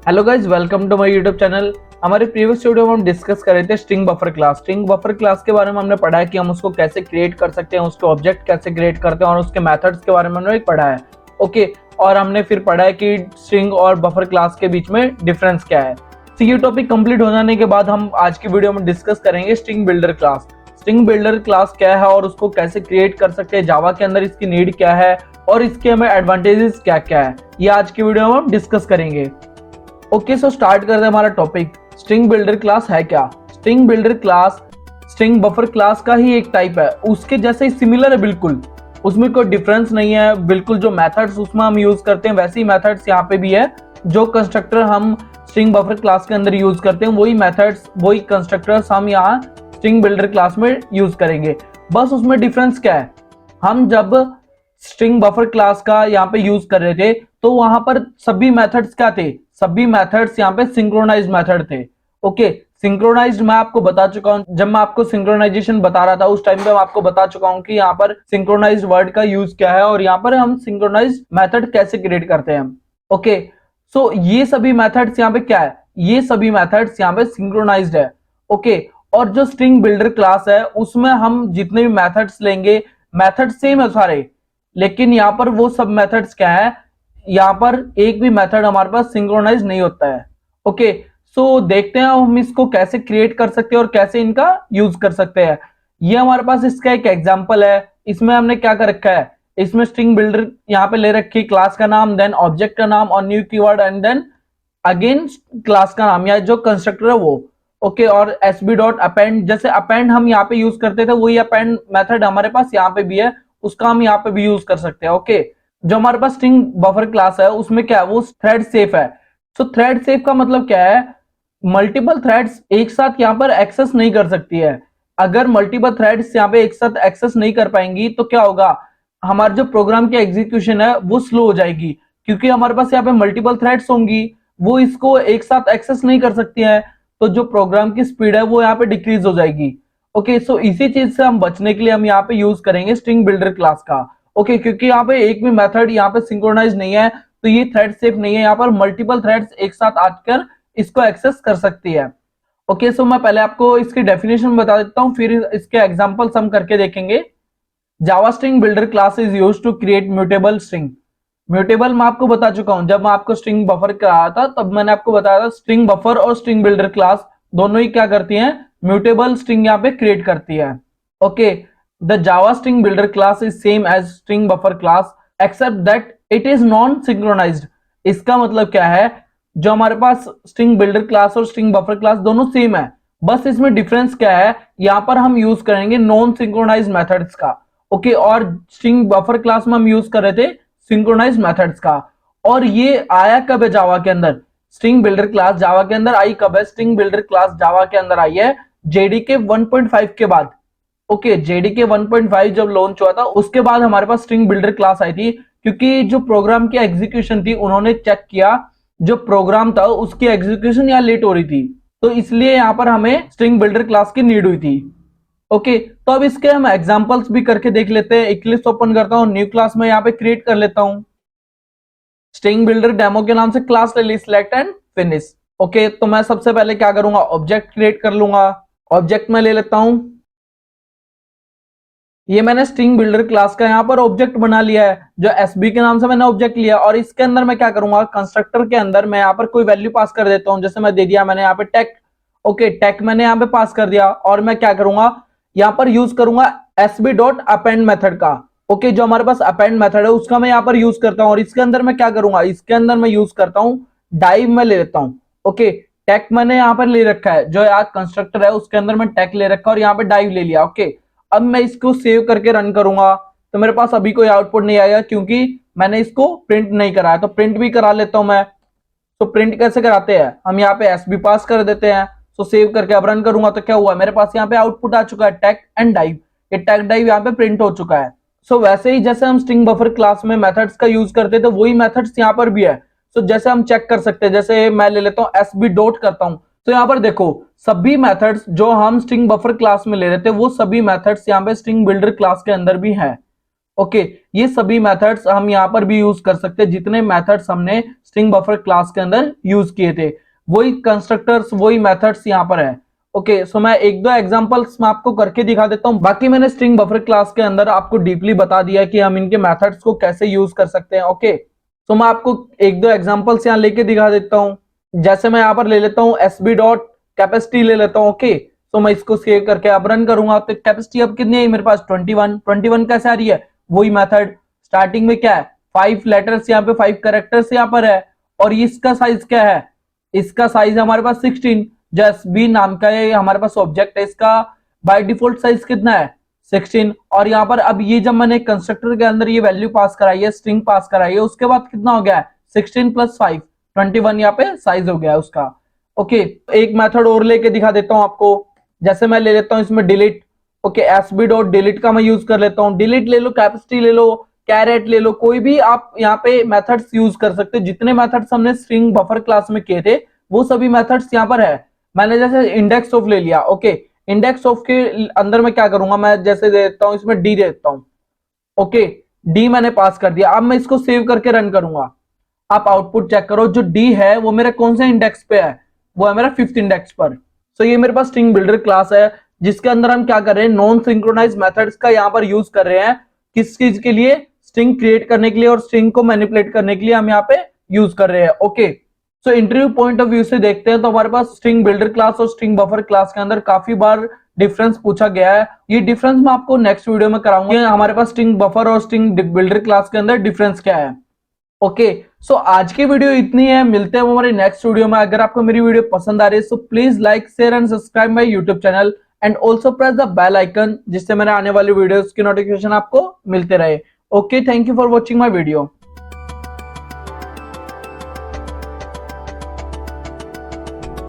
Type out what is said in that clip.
Hello guys, welcome to my YouTube channel. हमारे previous video में हम डिस्कस कर रहे थे string buffer class. String buffer class के बारे में हमने पढ़ा है कि हम उसको कैसे क्रिएट कर सकते हैं, उसके ऑब्जेक्ट कैसे क्रिएट करते हैं और उसके मेथड्स के बारे में हमने पढ़ा है। ओके, और हमने फिर पढ़ा है कि स्ट्रिंग और बफर क्लास के बीच में डिफरेंस क्या है। तो ये टॉपिक कंप्लीट हो जाने के बाद हम आज की वीडियो में डिस्कस करेंगे string builder class. String builder class क्या है और उसको कैसे क्रिएट कर सकते हैं, जावा के अंदर इसकी नीड क्या है और इसके हमें एडवांटेजेस क्या क्या है, ये आज की वीडियो में हम डिस्कस करेंगे। ओके, सो स्टार्ट करते हैं हमारा टॉपिक। स्ट्रिंग बिल्डर क्लास है क्या? String builder class string buffer class का ही एक टाइप है, उसके जैसे ही सिमिलर है बिल्कुल, उसमें कोई डिफरेंस नहीं है। बिल्कुल जो मेथड्स उसमें हम यूज करते हैं वैसे ही मेथड्स यहाँ पे भी है। जो कंस्ट्रक्टर हम स्ट्रिंग बफर क्लास के अंदर यूज करते हैं वही मेथड्स वही कंस्ट्रक्टर्स हम यहाँ स्ट्रिंग बिल्डर क्लास में यूज करेंगे। बस उसमें डिफरेंस क्या है, हम जब स्ट्रिंग बफर क्लास का यहाँ पे यूज कर रहे थे तो वहां पर सभी मेथड्स क्या थे, सभी मेथड्स यहाँ पे सिंक्रोनाइज्ड मेथड थे। ओके, सिंक्रोनाइज्ड मैं आपको बता चुका हूं, जब मैं आपको सिंक्रोनाइजेशन बता रहा था उस टाइम पे मैं आपको बता चुका हूं कि यहाँ पर सिंक्रोनाइज्ड वर्ड का यूज क्या है और यहाँ पर हम सिंक्रोनाइज्ड मेथड कैसे क्रिएट करते हैं। ओके, सो ये सभी मेथड्स यहाँ पे क्या है, ये सभी मेथड्स यहाँ पे सिंक्रोनाइज्ड है। ओके, और जो स्ट्रिंग बिल्डर क्लास है उसमें हम जितने भी मेथड्स लेंगे, मेथड सेम है सारे, लेकिन यहाँ पर वो सब मेथड्स क्या है, यहाँ पर एक भी मेथड हमारे पास सिंक्रोनाइज नहीं होता है। ओके, सो देखते हैं हम इसको कैसे क्रिएट कर सकते हैं और कैसे इनका यूज कर सकते हैं। ये हमारे पास इसका एक एग्जांपल है। इसमें हमने क्या कर रखा है, इसमें स्ट्रिंग बिल्डर यहाँ पे ले रखी, क्लास का नाम, देन ऑब्जेक्ट का नाम और new keyword and then again class का नाम या जो कंस्ट्रक्टर है वो। ओके, और एसबी डॉट अपेंड, जैसे अपेंड हम यहाँ पे यूज करते थे वही अपेंड मेथड हमारे पास यहाँ पे भी है, उसका हम यहाँ पे भी यूज कर सकते हैं। ओके, जो हमारे पास स्ट्रिंग बफर क्लास है उसमें क्या है, वो थ्रेड सेफ है। सो थ्रेड सेफ का मतलब क्या है, मल्टीपल थ्रेड्स एक साथ यहाँ पर एक्सेस नहीं कर सकती है। अगर मल्टीपल थ्रेड्स यहाँ पे एक साथ एक्सेस नहीं कर पाएंगी तो क्या होगा, हमारे जो प्रोग्राम की एग्जीक्यूशन है वो स्लो हो जाएगी, क्योंकि हमारे पास यहाँ पे मल्टीपल थ्रेड्स होंगी, वो इसको एक साथ एक्सेस नहीं कर सकती है, तो जो प्रोग्राम की स्पीड है वो यहाँ पे डिक्रीज हो जाएगी। ओके, सो इसी चीज से हम बचने के लिए हम यहाँ पे यूज करेंगे स्ट्रिंग बिल्डर क्लास का। ओके, क्योंकि यहाँ पे एक भी मेथड यहाँ पे सिंक्रोनाइज नहीं है तो ये थ्रेड सेफ नहीं है, यहाँ पर मल्टीपल थ्रेड्स एक साथ आकर इसको एक्सेस कर सकती है। ओके, सो मैं पहले आपको इसकी डेफिनेशन बता देता हूँ, फिर इसके एग्जांपल्स हम करके देखेंगे। Java string builder class is used to create mutable string. Mutable मैं आपको बता चुका हूं, जब मैं आपको स्ट्रिंग बफर कराया था तब मैंने आपको बताया था स्ट्रिंग बफर और स्ट्रिंग बिल्डर क्लास दोनों ही क्या करती हैं, म्यूटेबल स्ट्रिंग यहाँ पे क्रिएट करती है। Okay, the Java string builder class is same as string buffer class except that it is non synchronized. इसका मतलब क्या है, जो हमारे पास स्ट्रिंग बिल्डर क्लास और स्ट्रिंग बफर क्लास दोनों सेम है, बस इसमें डिफरेंस क्या है, यहाँ पर हम यूज करेंगे नॉन सिंक्रोनाइज्ड मेथड्स का। ओके, और स्ट्रिंग बफर क्लास में हम यूज कर रहे थे सिंक्रोनाइज मेथड्स का। और ये आया कब है जावा के अंदर, स्ट्रिंग बिल्डर क्लास जावा के अंदर आई कब है, स्ट्रिंग बिल्डर क्लास जावा के अंदर आई है जेडीके 1.5 के बाद। ओके, जेडीके 1.5 जब लॉन्च हुआ था उसके बाद हमारे पास स्ट्रिंग बिल्डर क्लास आई थी, क्योंकि जो प्रोग्राम की एग्जीक्यूशन थी उन्होंने चेक किया जो प्रोग्राम था उसकी एग्जीक्यूशन यहाँ लेट हो रही थी, तो इसलिए यहाँ पर हमें स्ट्रिंग बिल्डर क्लास की नीड हुई थी। ओके, तो अब इसके हम एग्जांपल्स भी करके देख लेते हैं। इक्लिप्स ओपन करता हूं, न्यू क्लास में यहाँ पे क्रिएट कर लेता हूं, स्ट्रिंग बिल्डर डेमो के नाम से क्लास ले ली, सिलेक्ट एंड फिनिश। ओके, तो मैं सबसे पहले क्या करूंगा, ऑब्जेक्ट क्रिएट कर लूंगा। ऑब्जेक्ट में ले लेता हूं, ये मैंने स्ट्रिंग बिल्डर क्लास का यहाँ पर ऑब्जेक्ट बना लिया है, जो एसबी के नाम से मैंने ऑब्जेक्ट लिया, और इसके अंदर मैं क्या करूंगा, कंस्ट्रक्टर के अंदर मैं यहाँ पर कोई वैल्यू पास कर देता हूं, जैसे मैं दे दिया मैंने यहाँ पे टेक। ओके, टेक मैंने यहाँ पे पास कर दिया, और मैं क्या करूंगा, यहाँ पर यूज करूंगा एसबी डॉट अपेंड मेथड का। ओके, जो हमारे पास अपेंड मेथड है उसका मैं यहाँ पर यूज करता हूँ, और इसके अंदर मैं क्या करूंगा, इसके अंदर मैं यूज करता हूँ डाइव में ले लेता हूँ। ओके, टेक मैंने यहाँ पर ले रखा है, जो यार कंस्ट्रक्टर है उसके अंदर मैं टेक ले रखा है और यहाँ पे डाइव ले लिया। ओके, अब मैं इसको सेव करके रन करूंगा तो मेरे पास अभी कोई आउटपुट नहीं आएगा, क्योंकि मैंने इसको प्रिंट नहीं कराया। तो प्रिंट भी करा लेता हूं मैं। तो प्रिंट कैसे कराते हैं, हम यहाँ पे एसबी पास कर देते हैं। तो सेव करके अब रन करूंगा तो क्या हुआ, मेरे पास यहाँ पे आउटपुट आ चुका है टेक एंड डाइव, ये टेक डाइव यहाँ पे प्रिंट हो चुका है। सो वैसे ही जैसे हम स्ट्रिंग बफर क्लास में मेथड्स का यूज करते थे वही मेथड्स यहाँ पर भी है। सो जैसे हम चेक कर सकते हैं, जैसे मैं ले लेता हूँ एसबी डॉट करता हूँ, तो यहाँ पर देखो सभी मेथड्स जो हम स्ट्रिंग बफर क्लास में ले रहे थे वो सभी मेथड्स यहाँ पे स्ट्रिंग बिल्डर क्लास के अंदर भी है। ओके, ये सभी मेथड्स हम यहाँ पर भी यूज कर सकते हैं, जितने मेथड्स हमने स्ट्रिंग बफर क्लास के अंदर यूज किए थे, वही कंस्ट्रक्टर्स वही मेथड्स यहाँ पर है। ओके, सो मैं एक दो एग्जांपल्स मैं आपको करके दिखा देता हूँ। बाकी मैंने स्ट्रिंग बफर क्लास के अंदर आपको डीपली बता दिया कि हम इनके मेथड्स को कैसे यूज कर सकते हैं। ओके, तो मैं आपको एक दो एग्जांपल्स यहाँ लेके दिखा देता हूँ। जैसे मैं यहाँ पर ले लेता हूँ एसबी डॉट कैपेसिटी ले लेता हूँ। ओके, तो मैं इसको सेव करके अब रन करूंगा तो कैपेसिटी अब कितनी है मेरे पास 21 कैसे आ रही है, वही मेथड। स्टार्टिंग में क्या है 5 लेटर्स, यहाँ पे 5 कैरेक्टर्स यहाँ पर है, और इसका साइज क्या है, इसका साइज हमारे पास 16, जो एसबी नाम का है हमारे पास ऑब्जेक्ट है, इसका बाय डिफॉल्ट साइज कितना है 16। और यहाँ पर अब ये जब मैंने कंस्ट्रक्टर के अंदर ये वैल्यू पास कराई है, स्ट्रिंग पास कराई है, उसके बाद कितना हो गया है 16 + 5 21 यहाँ पे साइज हो गया है उसका। ओके, एक मेथड और लेके दिखा देता हूँ आपको। जैसे मैं ले लेता हूँ इसमें delete. Okay, SB dot delete का मैं यूज कर लेता हूँ। डिलीट ले लो, कैपेसिटी ले लो, कैरेट ले लो, कोई भी आप यहाँ पे मेथड्स यूज कर सकते हो। जितने मेथड्स हमने स्ट्रिंग बफर क्लास में किए थे वो सभी मेथड्स यहाँ पर है। मैंने जैसे इंडेक्स ऑफ ले लिया। ओके, इंडेक्स ऑफ के अंदर मैं क्या करूंगा, मैं जैसे दे देता हूँ इसमें डी दे देता हूँ। ओके, डी मैंने पास कर दिया। अब मैं इसको सेव करके रन करूंगा। आप आउटपुट चेक करो, जो डी है वो मेरे कौन से इंडेक्स पे है, वो है मेरा 5th इंडेक्स पर। सो ये मेरे पास स्ट्रिंग बिल्डर क्लास है, जिसके अंदर हम क्या कर रहे हैं, नॉन सिंक्रोनाइज मेथड्स का यहाँ पर यूज कर रहे हैं। किस चीज के लिए, स्ट्रिंग क्रिएट करने के लिए और स्ट्रिंग को मैनिपुलेट करने के लिए हम यहाँ पे यूज कर रहे हैं। Okay, so interview point of view से देखते हैं तो हमारे पास स्ट्रिंग बिल्डर क्लास और स्ट्रिंग बफर क्लास के अंदर काफी बार डिफरेंस पूछा गया है। ये डिफरेंस मैं आपको नेक्स्ट वीडियो में कराऊंगा, हमारे पास स्ट्रिंग बफर और स्ट्रिंग बिल्डर क्लास के अंदर डिफरेंस क्या है। ओके, सो आज की वीडियो इतनी है, मिलते हैं हमारे नेक्स्ट वीडियो में। अगर आपको मेरी वीडियो पसंद आ रही है सो please like share and subscribe my YouTube channel and also press the bell icon, जिससे मेरे आने वाली वीडियोस की नोटिफिकेशन आपको मिलते रहे। Okay, thank you for watching my video.